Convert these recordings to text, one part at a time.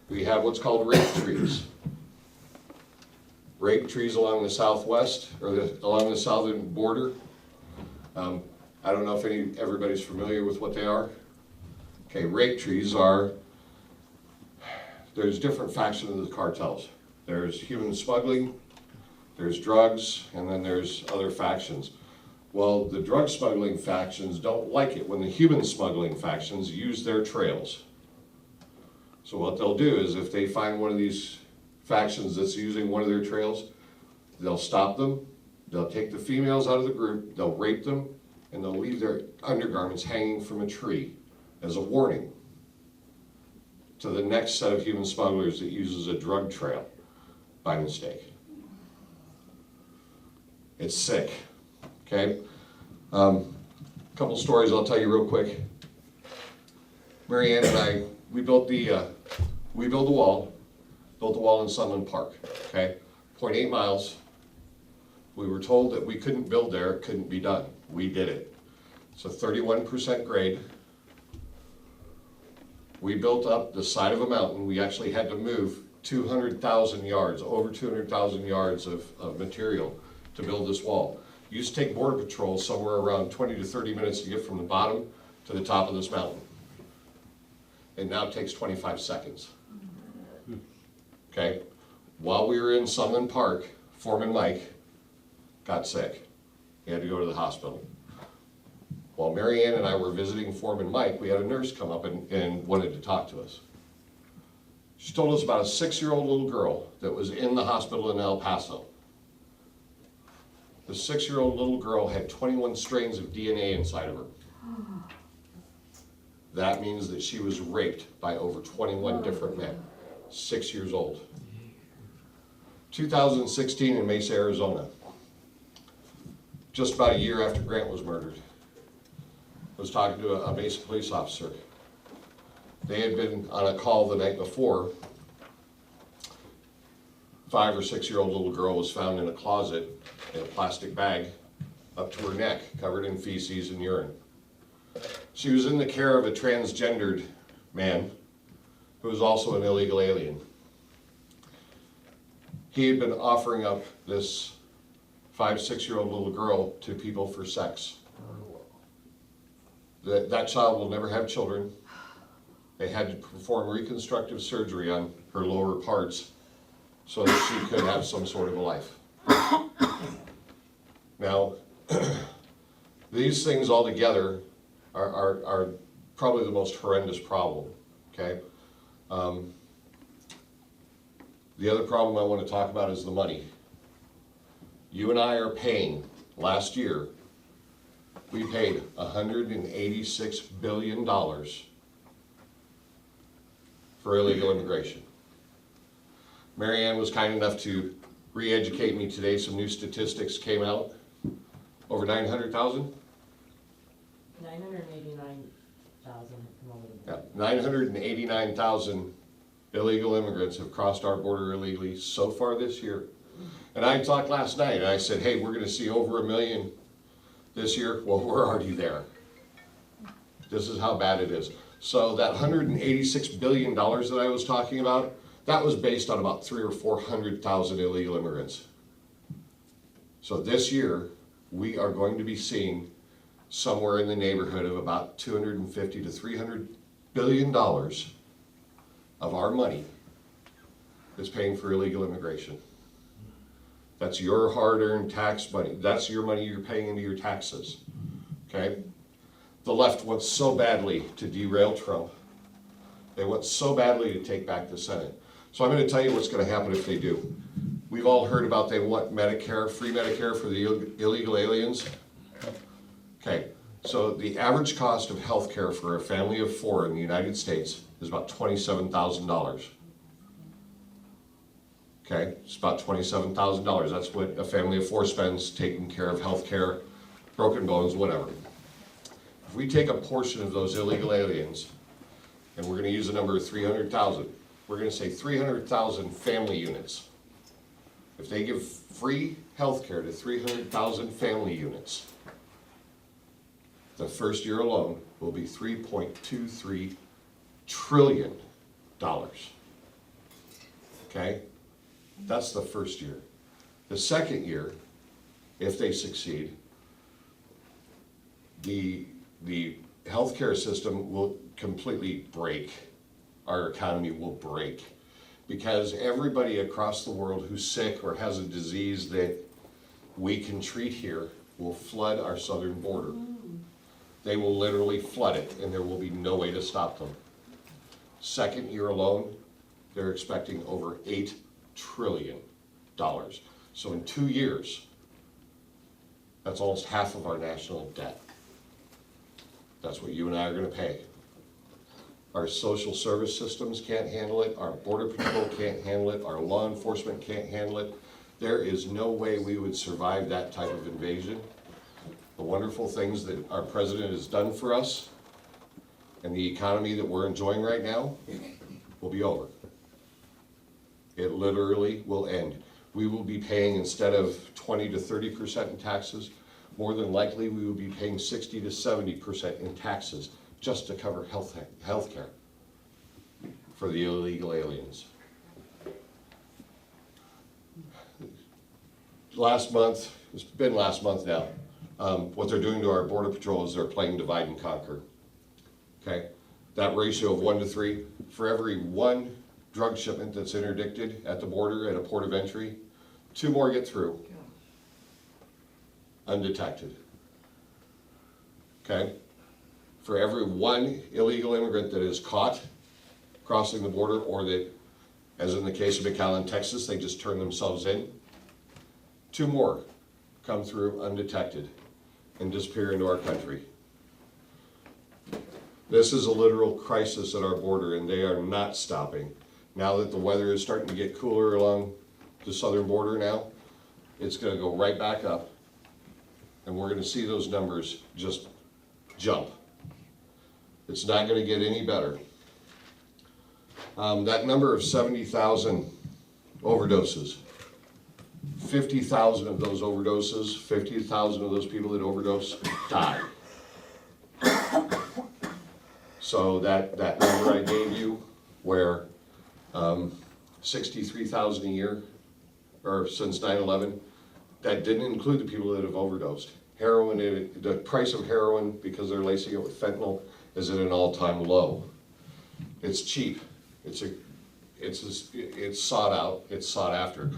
We have what's called rape trees. Rape trees along the southwest, or along the southern border. I don't know if everybody's familiar with what they are. Okay, rape trees are, there's different factions of the cartels. There's human smuggling, there's drugs, and then there's other factions. Well, the drug smuggling factions don't like it when the human smuggling factions use their trails. So what they'll do is if they find one of these factions that's using one of their trails, they'll stop them, they'll take the females out of the group, they'll rape them, and they'll leave their undergarments hanging from a tree as a warning to the next set of human smugglers that uses a drug trail by mistake. It's sick, okay? Couple stories I'll tell you real quick. Marianne and I, we built the wall in Sunland Park, okay? 0.8 miles. We were told that we couldn't build there, it couldn't be done. We did it. It's a 31% grade. We built up the side of a mountain. We actually had to move 200,000 yards, over 200,000 yards of material to build this wall. It used to take Border Patrol somewhere around 20 to 30 minutes to get from the bottom to the top of this mountain. It now takes 25 seconds. Okay? While we were in Sunland Park, Foreman Mike got sick. He had to go to the hospital. While Marianne and I were visiting Foreman Mike, we had a nurse come up and wanted to talk to us. She told us about a 6-year-old little girl that was in the hospital in El Paso. The 6-year-old little girl had 21 strains of DNA inside of her. That means that she was raped by over 21 different men, 6 years old. 2016 in Mesa, Arizona, just about a year after Grant was murdered. I was talking to a Mesa police officer. They had been on a call the night before. 5 or 6-year-old little girl was found in a closet in a plastic bag up to her neck, covered in feces and urine. She was in the care of a transgendered man who was also an illegal alien. He had been offering up this 5, 6-year-old little girl to people for sex. That child will never have children. They had to perform reconstructive surgery on her lower parts so that she could have some sort of a life. Now, these things all together are probably the most horrendous problem, okay? The other problem I want to talk about is the money. You and I are paying, last year, we paid $186 billion for illegal immigration. Marianne was kind enough to re-educate me today. Some new statistics came out. Over 900,000? 989,000. Yeah, 989,000 illegal immigrants have crossed our border illegally so far this year. And I talked last night and I said, hey, we're going to see over 1 million this year. Well, we're already there. This is how bad it is. So that $186 billion that I was talking about, that was based on about 300,000 or 400,000 illegal immigrants. So this year, we are going to be seeing somewhere in the neighborhood of about $250 to $300 billion of our money is paying for illegal immigration. That's your hard-earned tax money. That's your money you're paying into your taxes, okay? The left wants so badly to derail Trump. They want so badly to take back the Senate. So I'm going to tell you what's going to happen if they do. We've all heard about they want Medicare, free Medicare for the illegal aliens. Okay, so the average cost of health care for a family of 4 in the United States is about $27,000. Okay, it's about $27,000. That's what a family of 4 spends taking care of health care, broken bones, whatever. If we take a portion of those illegal aliens, and we're going to use the number of 300,000, we're going to say 300,000 family units. If they give free healthcare to 300,000 family units. The first year alone will be $3.23 trillion. Okay? That's the first year. The second year, if they succeed, the healthcare system will completely break. Our economy will break. Because everybody across the world who's sick or has a disease that we can treat here will flood our southern border. They will literally flood it, and there will be no way to stop them. Second year alone, they're expecting over $8 trillion. So in 2 years, that's almost half of our national debt. That's what you and I are gonna pay. Our social service systems can't handle it, our border patrol can't handle it, our law enforcement can't handle it. There is no way we would survive that type of invasion. The wonderful things that our president has done for us and the economy that we're enjoying right now will be over. It literally will end. We will be paying, instead of 20 to 30% in taxes, more than likely we will be paying 60 to 70% in taxes just to cover health care for the illegal aliens. Last month, it's been last month now, what they're doing to our border patrol is they're playing divide and conquer. Okay, that ratio of 1 to 3, for every one drug shipment that's interdicted at the border at a port of entry, 2 more get through undetected. Okay, for every 1 illegal immigrant that is caught crossing the border, or that, as in the case of McAllen, Texas, they just turn themselves in, 2 more come through undetected and disappear into our country. This is a literal crisis at our border, and they are not stopping. Now that the weather is starting to get cooler along the southern border now, it's gonna go right back up, and we're gonna see those numbers just jump. It's not gonna get any better. That number of 70,000 overdoses, 50,000 of those overdoses, 50,000 of those people that overdose die. So that number I gave you, where 63,000 a year, or since 9/11, that didn't include the people that have overdosed. Heroin, the price of heroin, because they're lacing it with fentanyl, is at an all-time low. It's cheap. It's sought out. It's sought after.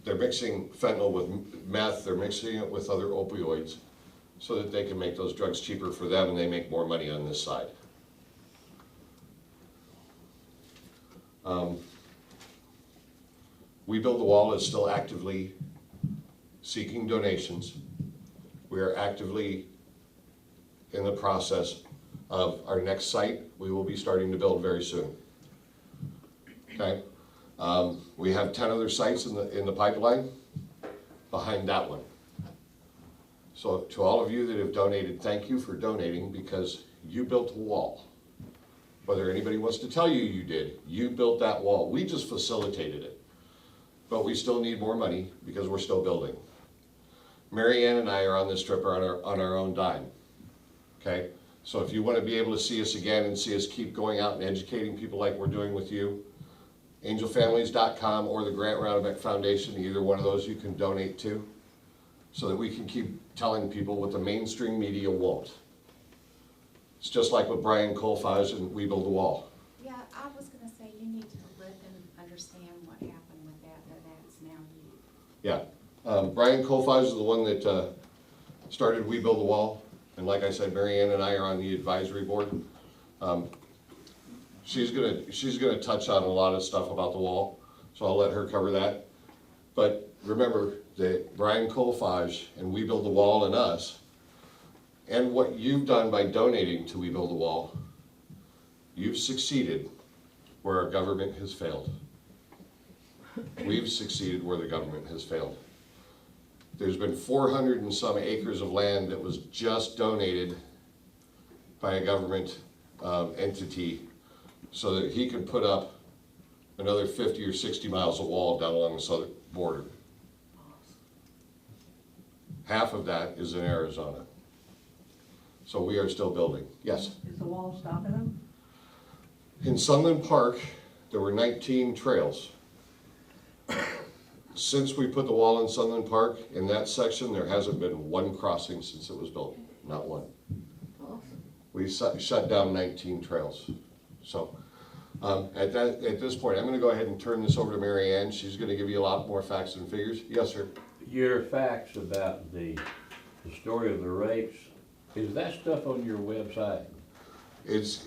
They're mixing fentanyl with meth. They're mixing it with other opioids, so that they can make those drugs cheaper for them, and they make more money on this side. We Build the Wall is still actively seeking donations. We are actively in the process of our next site. We will be starting to build very soon. Okay, we have 10 other sites in the pipeline behind that one. So to all of you that have donated, thank you for donating, because you built a wall. Whether anybody wants to tell you you did, you built that wall. We just facilitated it. But we still need more money because we're still building. Marianne and I are on this trip on our own dime. Okay? So if you want to be able to see us again and see us keep going out and educating people like we're doing with you, angelfamilies.com or the Grant Ronnebeck Foundation, either one of those you can donate to, so that we can keep telling people what the mainstream media won't. It's just like with Brian Colfage and We Build the Wall. Yeah, I was going to say you need to live and understand what happened with that, that's now you. Yeah, Brian Colfage is the one that started We Build the Wall, and like I said, Marianne and I are on the advisory board. She's gonna touch on a lot of stuff about the wall, so I'll let her cover that. But remember that Brian Colfage and We Build the Wall and us, and what you've done by donating to We Build the Wall, you've succeeded where our government has failed. We've succeeded where the government has failed. There's been 400 and some acres of land that was just donated by a government entity so that he could put up another 50 or 60 miles of wall down along the southern border. Half of that is in Arizona. So we are still building, yes. Is the wall stopping them? In Sunland Park, there were 19 trails. Since we put the wall in Sunland Park, in that section, there hasn't been one crossing since it was built, not one. We shut down 19 trails. So at this point, I'm gonna go ahead and turn this over to Marianne. She's gonna give you a lot more facts and figures. Yes, sir. Your facts about the story of the rapes, is that stuff on your website? It's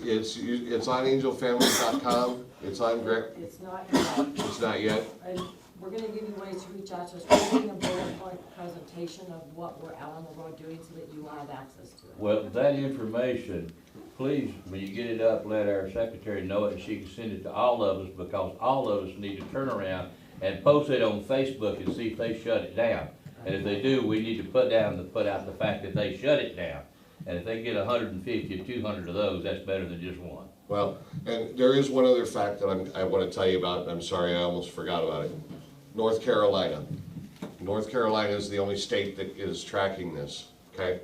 on angelfamilies.com. It's on It's not yet, It's not yet. and we're gonna give you ways to reach out to us, we're doing a bullet point presentation of what we're, Alan, we're going doing so that you will have access to it. Well, that information, please, when you get it up, let our secretary know it, and she can send it to all of us, because all of us need to turn around and post it on Facebook and see if they shut it down. And if they do, we need to put out the fact that they shut it down. And if they get 150 or 200 of those, that's better than just one. Well, and there is one other fact that I want to tell you about, and I'm sorry, I almost forgot about it. North Carolina. North Carolina is the only state that is tracking this, okay?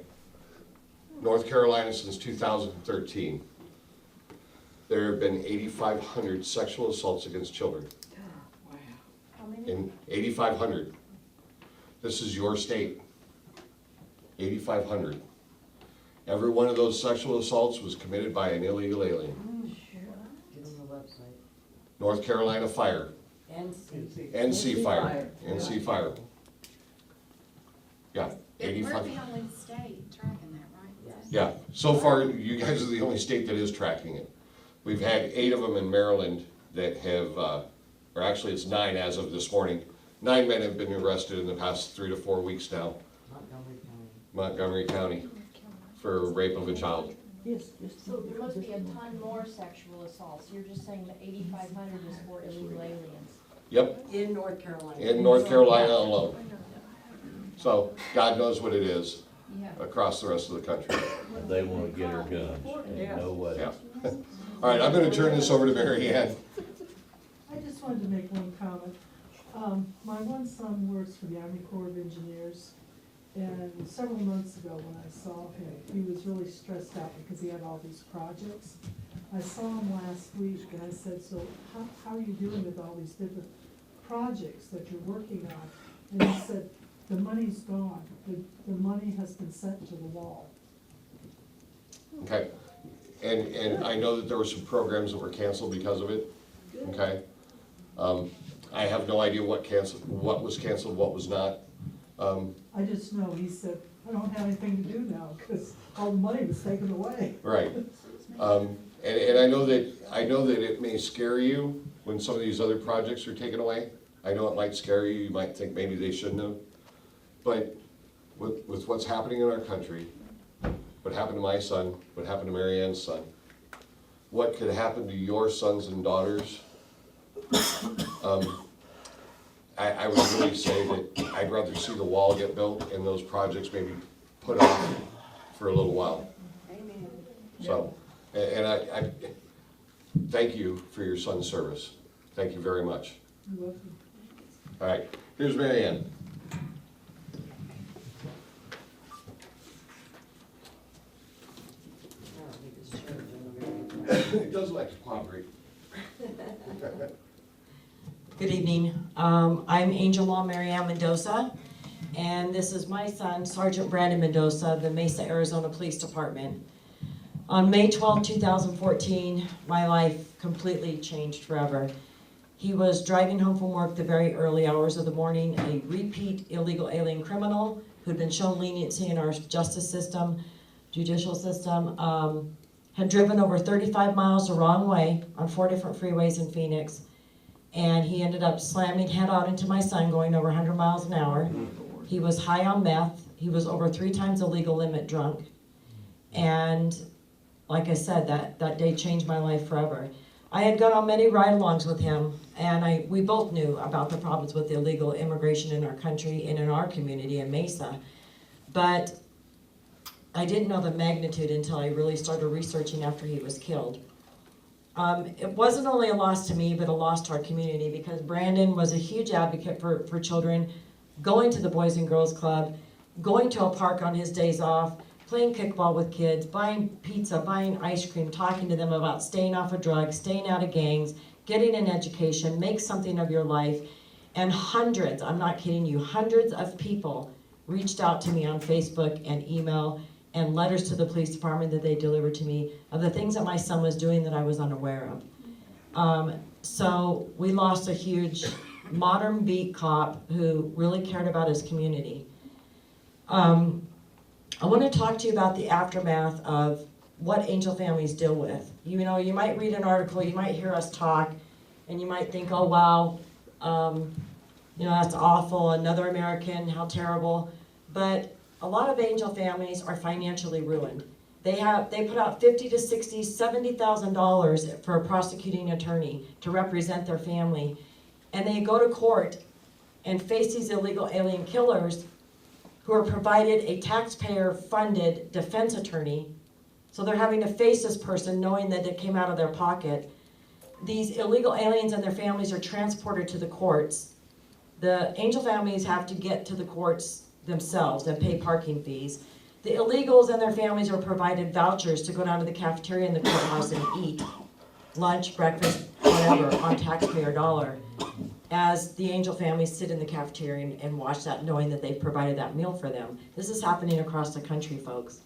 North Carolina since 2013. There have been 8,500 sexual assaults against children. How many? In 8,500. This is your state. 8,500. Every one of those sexual assaults was committed by an illegal alien. Give them the website. North Carolina Fire, NC. NC Fire, NC Fire. Yeah, We're 85. the only state tracking that, right? Yes. Yeah, so far, you guys are the only state that is tracking it. We've had 8 of them in Maryland that have, or actually it's 9 as of this morning. 9 men have been arrested in the past 3 to 4 weeks now, Montgomery County. Montgomery County, for rape of a child. Yes, yes. So there must be a ton more sexual assaults. You're just saying that 8,500 is for illegal aliens. Yep, In North Carolina. in North Carolina alone. So God knows what it is Yeah. across the rest of the country. They wanna get her guns, and no way. Yeah. All right, I'm gonna turn this over to Marianne. I just wanted to make one comment. My one son works for the Army Corps of Engineers, and several months ago when I saw him, he was really stressed out because he had all these projects. I saw him last week and I said, so how are you doing with all these different projects that you're working on? And he said, the money's gone, the money has been sent to the wall. Okay, and I know that there were some programs that were canceled because of it, okay? I have no idea what was canceled, what was not. I just know, he said, I don't have anything to do now because all the money was taken away. Right. And I know that it may scare you when some of these other projects are taken away. I know it might scare you, you might think maybe they shouldn't have. But with what's happening in our country, what happened to my son, what happened to Marianne's son, what could happen to your sons and daughters, I would really say that I'd rather see the wall get built and those projects maybe put off for a little while. Amen. So, and I thank you for your son's service. Thank you very much. You're welcome. All right, here's Marianne. I don't think it's true. It does like to cooperate. Good evening. I'm Angel Law Marianne Mendoza, and this is my son, Sergeant Brandon Mendoza, the Mesa, Arizona Police Department. On May 12, 2014, my life completely changed forever. He was driving home from work the very early hours of the morning, a repeat illegal alien criminal who'd been shown leniency in our justice system, judicial system, had driven over 35 miles the wrong way on 4 different freeways in Phoenix. And he ended up slamming head on into my son going over 100 miles an hour. He was high on meth. He was over 3 times the legal limit drunk. And like I said, that day changed my life forever. I had gone on many ride-alongs with him, and we both knew about the problems with illegal immigration in our country and in our community in Mesa. But I didn't know the magnitude until I really started researching after he was killed. It wasn't only a loss to me, but a loss to our community, because Brandon was a huge advocate for children, going to the Boys and Girls Club, going to a park on his days off, playing kickball with kids, buying pizza, buying ice cream, talking to them about staying off of drugs, staying out of gangs, getting an education, make something of your life. And hundreds, I'm not kidding you, hundreds of people reached out to me on Facebook and email and letters to the police department that they delivered to me of the things that my son was doing that I was unaware of. So we lost a huge modern beat cop who really cared about his community. I want to talk to you about the aftermath of what angel families deal with. You know, you might read an article, you might hear us talk, and you might think, oh wow, you know, that's awful, another American, how terrible. But a lot of angel families are financially ruined. They put out $50,000 to $60,000, $70,000 for a prosecuting attorney to represent their family. And they go to court and face these illegal alien killers who are provided a taxpayer-funded defense attorney. So they're having to face this person knowing that it came out of their pocket. These illegal aliens and their families are transported to the courts. The angel families have to get to the courts themselves and pay parking fees. The illegals and their families are provided vouchers to go down to the cafeteria in the courthouse and eat lunch, breakfast, whatever, on taxpayer dollar, as the angel families sit in the cafeteria and watch that, knowing that they've provided that meal for them. This is happening across the country, folks.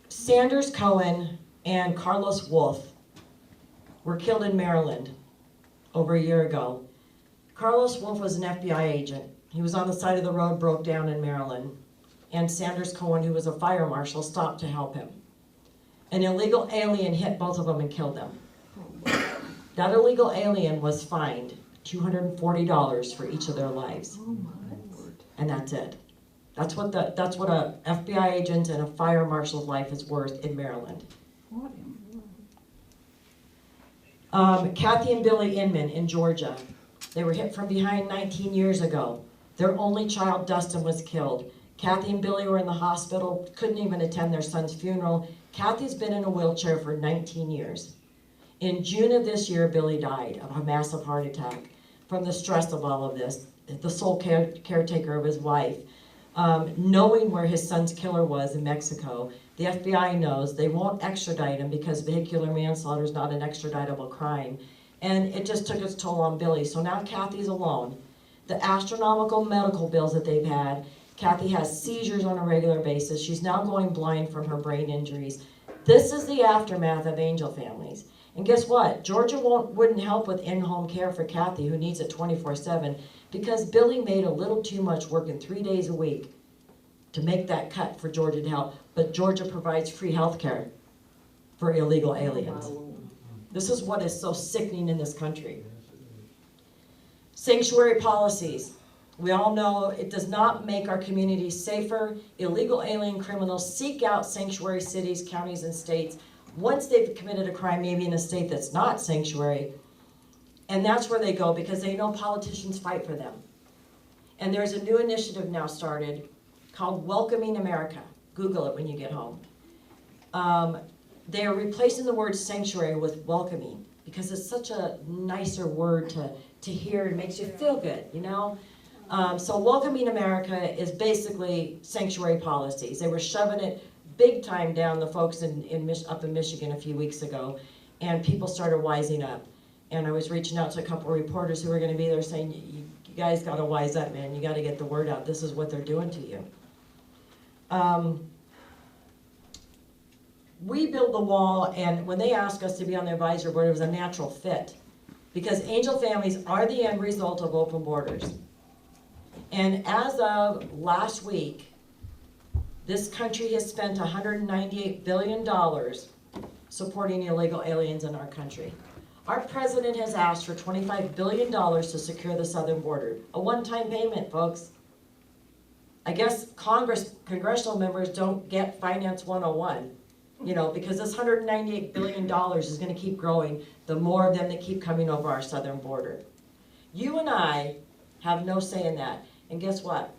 Sanders Cohen and Carlos Wolf were killed in Maryland over a year ago. Carlos Wolf was an FBI agent. He was on the side of the road, broke down in Maryland. And Sanders Cohen, who was a fire marshal, stopped to help him. An illegal alien hit both of them and killed them. That illegal alien was fined $240 for each of their lives. And that's it. That's what a FBI agent and a fire marshal's life is worth in Maryland. Kathy and Billy Inman in Georgia. They were hit from behind 19 years ago. Their only child, Dustin, was killed. Kathy and Billy were in the hospital, couldn't even attend their son's funeral. Kathy's been in a wheelchair for 19 years. In June of this year, Billy died of a massive heart attack from the stress of all of this. The sole caretaker of his wife. Knowing where his son's killer was in Mexico, the FBI knows they won't extradite him because vehicular manslaughter is not an extraditable crime. And it just took its toll on Billy. So now Kathy's alone. The astronomical medical bills that they've had, Kathy has seizures on a regular basis. She's now going blind from her brain injuries. This is the aftermath of angel families. And guess what? Georgia wouldn't help with in-home care for Kathy, who needs it 24/7, because Billy made a little too much working 3 days a week to make that cut for Georgia to help. But Georgia provides free health care for illegal aliens. This is what is so sickening in this country. Sanctuary policies. We all know it does not make our communities safer. Illegal alien criminals seek out sanctuary cities, counties, and states once they've committed a crime, maybe in a state that's not sanctuary. And that's where they go because they know politicians fight for them. And there's a new initiative now started called Welcoming America. Google it when you get home. They are replacing the word sanctuary with welcoming because it's such a nicer word to hear. It makes you feel good, you know? So Welcoming America is basically sanctuary policies. They were shoving it big time down the folks up in Michigan a few weeks ago, and people started wising up. And I was reaching out to a couple of reporters who were going to be there saying, you guys got to wise up, man. You got to get the word out. This is what they're doing to you. We built the wall, and when they asked us to be on the advisory board, it was a natural fit. Because angel families are the end result of open borders. And as of last week, this country has spent $198 billion supporting illegal aliens in our country. Our president has asked for $25 billion to secure the southern border. A one-time payment, folks. I guess congressional members don't get Finance 101, you know, because this $198 billion is going to keep growing the more of them that keep coming over our southern border. You and I have no say in that. And guess what?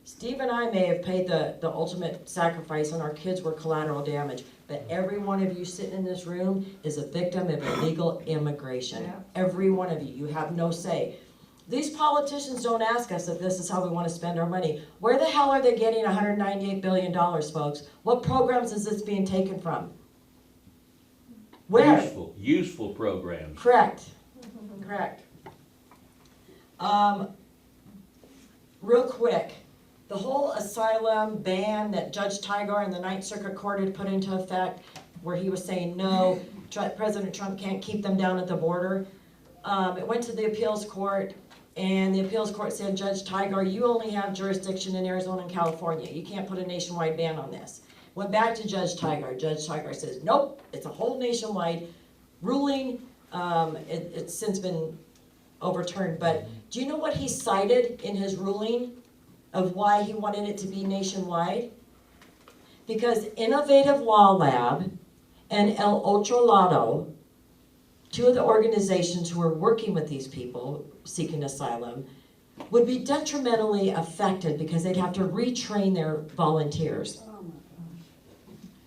Steve and I may have paid the ultimate sacrifice and our kids were collateral damage, but every one of you sitting in this room is a victim of illegal immigration. Yeah. Every one of you. You have no say. These politicians don't ask us if this is how we want to spend our money. Where the hell are they getting $198 billion, folks? What programs is this being taken from? Where? Useful programs. Correct. Real quick, the whole asylum ban that Judge Tigar and the Ninth Circuit Court had put into effect, where he was saying, no, President Trump can't keep them down at the border. It went to the appeals court, and the appeals court said, Judge Tigar, you only have jurisdiction in Arizona and California. You can't put a nationwide ban on this. Went back to Judge Tigar. Judge Tigar says, nope, it's a whole nationwide ruling. It's since been overturned, but do you know what he cited in his ruling of why he wanted it to be nationwide? Because Innovative Law Lab and El Otro Lado, two of the organizations who are working with these people seeking asylum, would be detrimentally affected because they'd have to retrain their volunteers.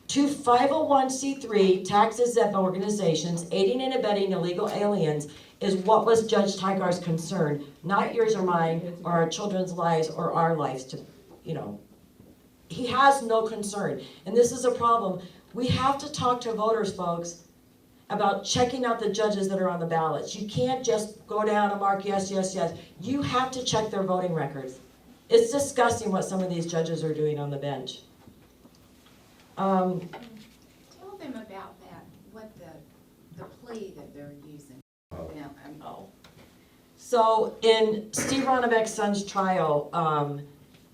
Two 501c3 tax-exempt organizations aiding and abetting illegal aliens is what was Judge Tigar's concern, not yours or mine, or our children's lives, or our lives to, He has no concern, and this is a problem. We have to talk to voters, folks, about checking out the judges that are on the ballots. You can't just go down and mark yes, yes, yes. You have to check their voting records. It's disgusting what some of these judges are doing on the bench. Tell them about that, what the plea that they're using. So in Steve Ronnebeck's son's trial,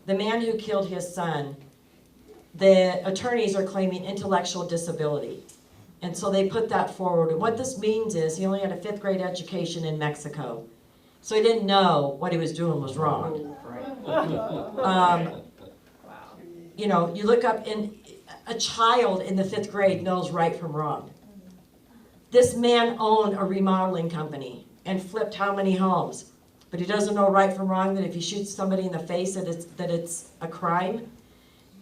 the man who killed his son, the attorneys are claiming intellectual disability. And so they put that forward. And what this means is he only had a 5th grade education in Mexico. So he didn't know what he was doing was wrong. You look up, a child in the 5th grade knows right from wrong. This man owned a remodeling company and flipped how many homes? But he doesn't know right from wrong, that if he shoots somebody in the face that it's a crime.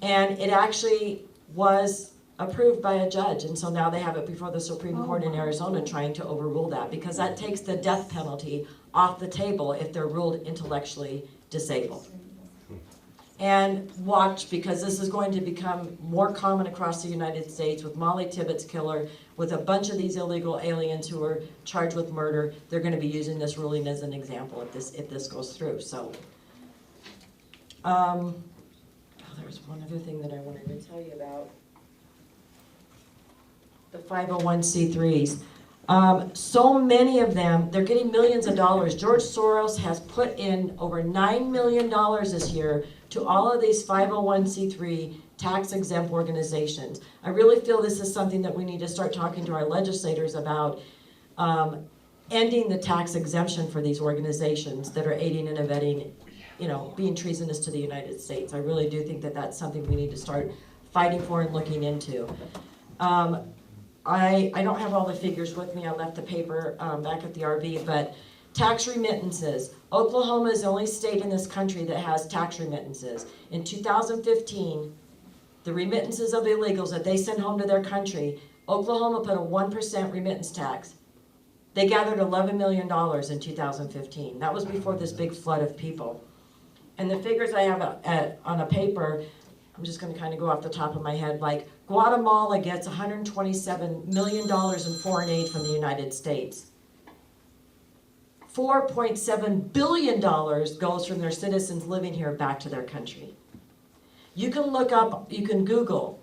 And it actually was approved by a judge, and so now they have it before the Supreme Court in Arizona trying to overrule that, because that takes the death penalty off the table if they're ruled intellectually disabled. And watch, because this is going to become more common across the United States with Molly Tibbetts' killer, with a bunch of these illegal aliens who are charged with murder. They're going to be using this ruling as an example if this goes through. So, there's one other thing that I wanted to tell you about. The 501c3s. So many of them, they're getting millions of dollars. George Soros has put in over $9 million this year to all of these 501c3 tax-exempt organizations. I really feel this is something that we need to start talking to our legislators about, ending the tax exemption for these organizations that are aiding and abetting, being treasonous to the United States. I really do think that that's something we need to start fighting for and looking into. I don't have all the figures with me. I left the paper back at the RV, but tax remittances. Oklahoma is the only state in this country that has tax remittances. In 2015, the remittances of illegals that they send home to their country, Oklahoma put a 1% remittance tax. They gathered $11 million in 2015. That was before this big flood of people. And the figures I have on a paper, I'm just going to kind of go off the top of my head, like Guatemala gets $127 million in foreign aid from the United States. $4.7 billion goes from their citizens living here back to their country. You can look up, you can Google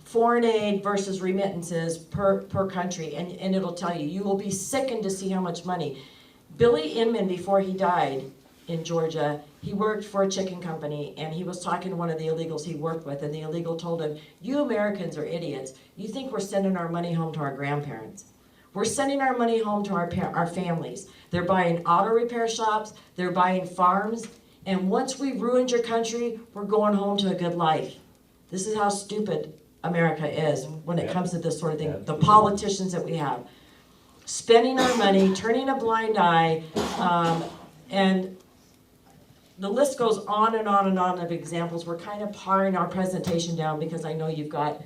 foreign aid versus remittances per country, and it'll tell you. You will be sickened to see how much money. Billy Inman, before he died in Georgia, he worked for a chicken company, and he was talking to one of the illegals he worked with, and the illegal told him, you Americans are idiots. You think we're sending our money home to our grandparents. We're sending our money home to our families. They're buying auto repair shops, they're buying farms, and once we've ruined your country, we're going home to a good life. This is how stupid America is when it comes to this sort of thing. The politicians that we have. Spending our money, turning a blind eye, and the list goes on and on and on of examples. We're kind of paring our presentation down because I know you've got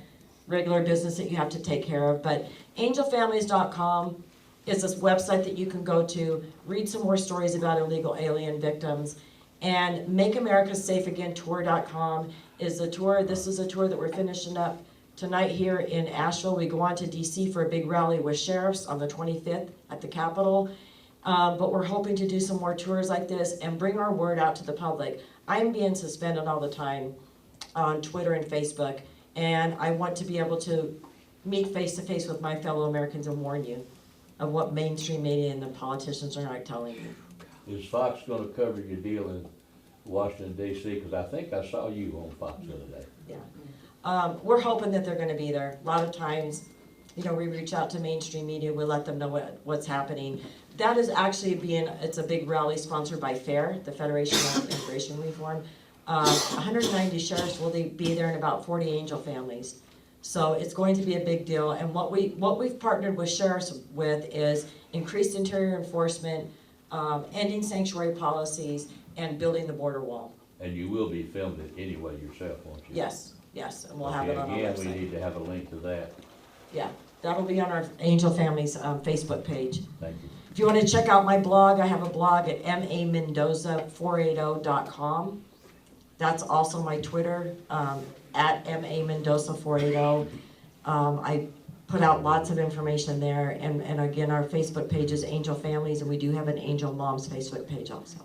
regular business that you have to take care of, but angelfamilies.com, is this website that you can go to, read some more stories about illegal alien victims. And MakeAmericaSafeAgain is a tour, this is a tour that we're finishing up tonight here in Asheville. We go on to DC for a big rally with sheriffs on the 25th at the Capitol. But we're hoping to do some more tours like this and bring our word out to the public. I'm being suspended all the time on Twitter and Facebook, and I want to be able to meet face to face with my fellow Americans and warn you of what mainstream media and the politicians are not telling you. Is Fox gonna cover your deal in Washington DC? Because I think I saw you on Fox the other day. Yeah. We're hoping that they're gonna be there. A lot of times, you know, we reach out to mainstream media, we let them know what's happening. That is actually it's a big rally sponsored by FAIR, the Federation of Immigration Reform. 190 sheriffs will be there and about 40 angel families. So it's going to be a big deal. And what we've partnered with sheriffs with is increased interior enforcement, ending sanctuary policies, and building the border wall. And you will be filmed it anyway yourself, won't you? Yes, and we'll have it on our Again, website. we need to have a link to that. Yeah, that'll be on our Angel Families Facebook page. Thank you. If you want to check out my blog, I have a blog at mamendoza480.com. That's also my Twitter, at mamendoza480. I put out lots of information there, and again, our Facebook page is Angel Families, and we do have an Angel Moms Facebook page also.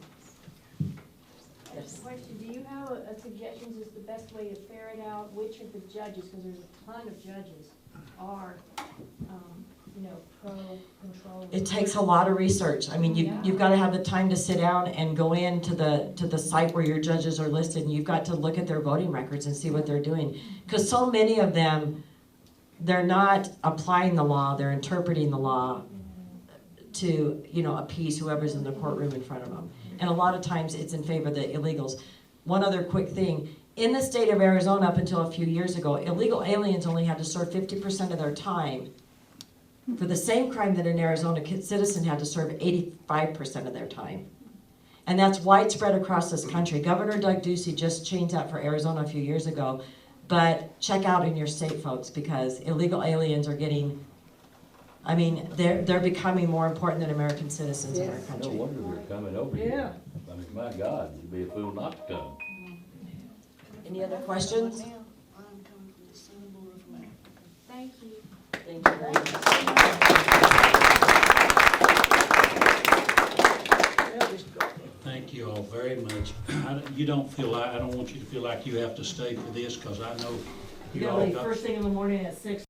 Yes. Question, do you have a suggestions as the best way to ferret out which of the judges, because there's a ton of judges, are, pro-control? It takes a lot of research. I mean, you've got to have the time to sit down and go into the site where your judges are listed, and you've got to look at their voting records and see what they're doing. Because so many of them, they're not applying the law, they're interpreting the law to, appease whoever's in the courtroom in front of them. And a lot of times it's in favor of the illegals. One other quick thing, in the state of Arizona up until a few years ago, illegal aliens only had to serve 50% of their time for the same crime that an Arizona citizen had to serve 85% of their time. And that's widespread across this country. Governor Doug Ducey just changed that for Arizona a few years ago. But check out in your state, folks, because illegal aliens are they're becoming more important than American citizens in our No country. wonder they're coming over here. I mean, my God, you'd be a fool not to come. Any other questions? I'm coming from the Southern Border of America. Thank you. Thank you very much. Thank you all very much. I don't want you to feel like you have to stay for this, because I know you all got. First thing in the morning at 6